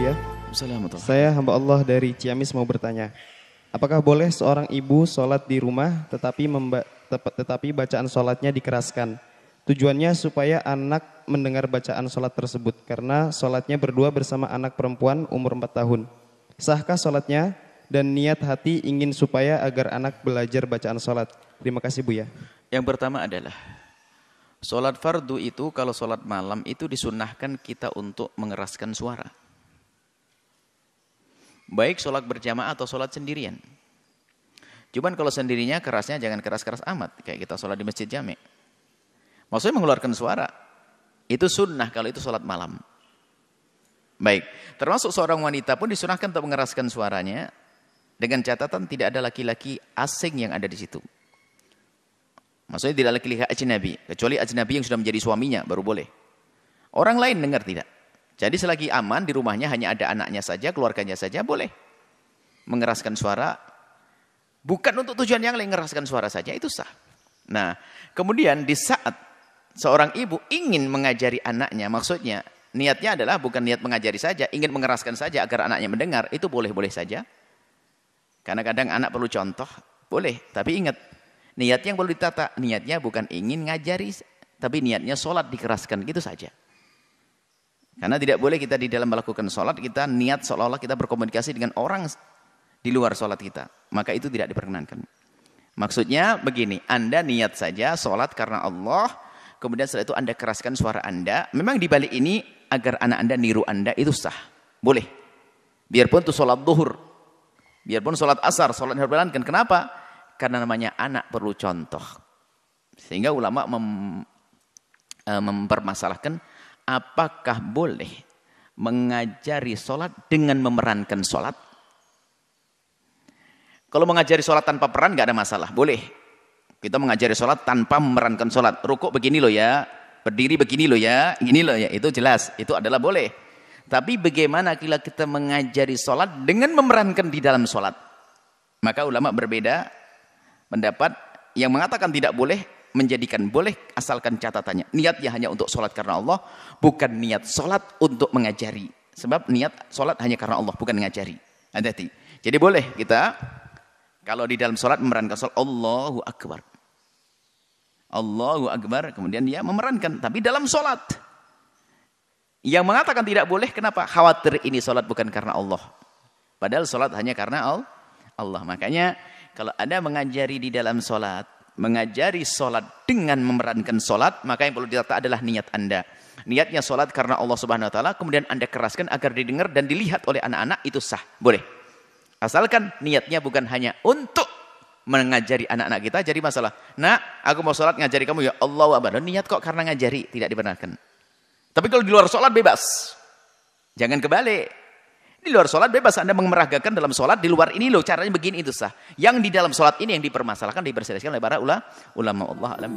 Buya. Assalamualaikum. Saya hamba Allah dari Ciamis mau bertanya. Apakah boleh seorang ibu sholat di rumah tetapi bacaan sholatnya dikeraskan? Tujuannya supaya anak mendengar bacaan sholat tersebut karena sholatnya berdua bersama anak perempuan umur 4 tahun. Sahkah sholatnya dan niat hati ingin supaya agar anak belajar bacaan sholat? Terima kasih Buya. Yang pertama adalah sholat fardu itu kalau sholat malam itu disunnahkan kita untuk mengeraskan suara. Baik sholat berjamaah atau sholat sendirian. Cuman kalau sendirinya kerasnya jangan keras-keras amat. Kayak kita sholat di masjid jami'. Maksudnya mengeluarkan suara. Itu sunnah kalau itu sholat malam. Baik. Termasuk seorang wanita pun disunahkan untuk mengeraskan suaranya. Dengan catatan tidak ada laki-laki asing yang ada di situ. Maksudnya tidak laki-laki ajnabi. Kecuali ajnabi yang sudah menjadi suaminya baru boleh. Orang lain dengar tidak. Jadi selagi aman di rumahnya hanya ada anaknya saja, keluarganya saja boleh mengeraskan suara. Bukan untuk tujuan yang lain, mengeraskan suara saja itu sah. Nah, kemudian di saat seorang ibu ingin mengajari anaknya, maksudnya niatnya adalah bukan niat mengajari saja, ingin mengeraskan saja agar anaknya mendengar, itu boleh-boleh saja. Karena kadang anak perlu contoh, boleh. Tapi ingat, niat yang perlu ditata, niatnya bukan ingin ngajari, tapi niatnya sholat dikeraskan, gitu saja. Karena tidak boleh kita di dalam melakukan sholat, kita niat seolah-olah kita berkomunikasi dengan orang di luar sholat kita. Maka itu tidak diperkenankan. Maksudnya begini, Anda niat saja sholat karena Allah, kemudian setelah itu Anda keraskan suara Anda. Memang di balik ini agar anak Anda niru Anda itu sah. Boleh. Biarpun itu sholat zuhur, biarpun sholat asar, sholat yang berjalankan. Kenapa? Karena namanya anak perlu contoh. Sehingga ulama mempermasalahkan apakah boleh mengajari sholat dengan memerankan sholat? Kalau mengajari sholat tanpa peran nggak ada masalah, boleh. Kita mengajari sholat tanpa memerankan sholat. Rukuk begini loh ya, berdiri begini loh ya, gini loh ya, itu jelas, itu adalah boleh. Tapi bagaimana bila kita mengajari sholat dengan memerankan di dalam sholat? Maka ulama berbeda pendapat. Yang mengatakan tidak boleh, menjadikan boleh asalkan catatannya. Niatnya hanya untuk sholat karena Allah, bukan niat sholat untuk mengajari. Sebab niat sholat hanya karena Allah, bukan mengajari. Hati-hati. Jadi boleh kita, kalau di dalam sholat memerankan sholat, Allahu Akbar. Allahu Akbar, kemudian dia memerankan. Tapi dalam sholat. Yang mengatakan tidak boleh, kenapa? Khawatir ini sholat bukan karena Allah. Padahal sholat hanya karena Allah. Makanya kalau Anda mengajari di dalam sholat, mengajari sholat dengan memerankan sholat, maka yang perlu ditata adalah niat Anda. Niatnya sholat karena Allah Subhanahu Wa Taala, kemudian Anda keraskan agar didengar dan dilihat oleh anak-anak, itu sah, boleh. Asalkan niatnya bukan hanya untuk mengajari anak-anak kita, jadi masalah. Nah, aku mau sholat ngajari kamu ya Allahu Akbar. Niat kok karena ngajari, tidak dibenarkan. Tapi kalau di luar sholat bebas, jangan kebalik. Di luar sholat bebas Anda memeragakan dalam sholat, di luar ini loh caranya begini, itu sah. Yang di dalam sholat ini yang dipermasalahkan, diperselisihkan oleh para ulama Allah alam.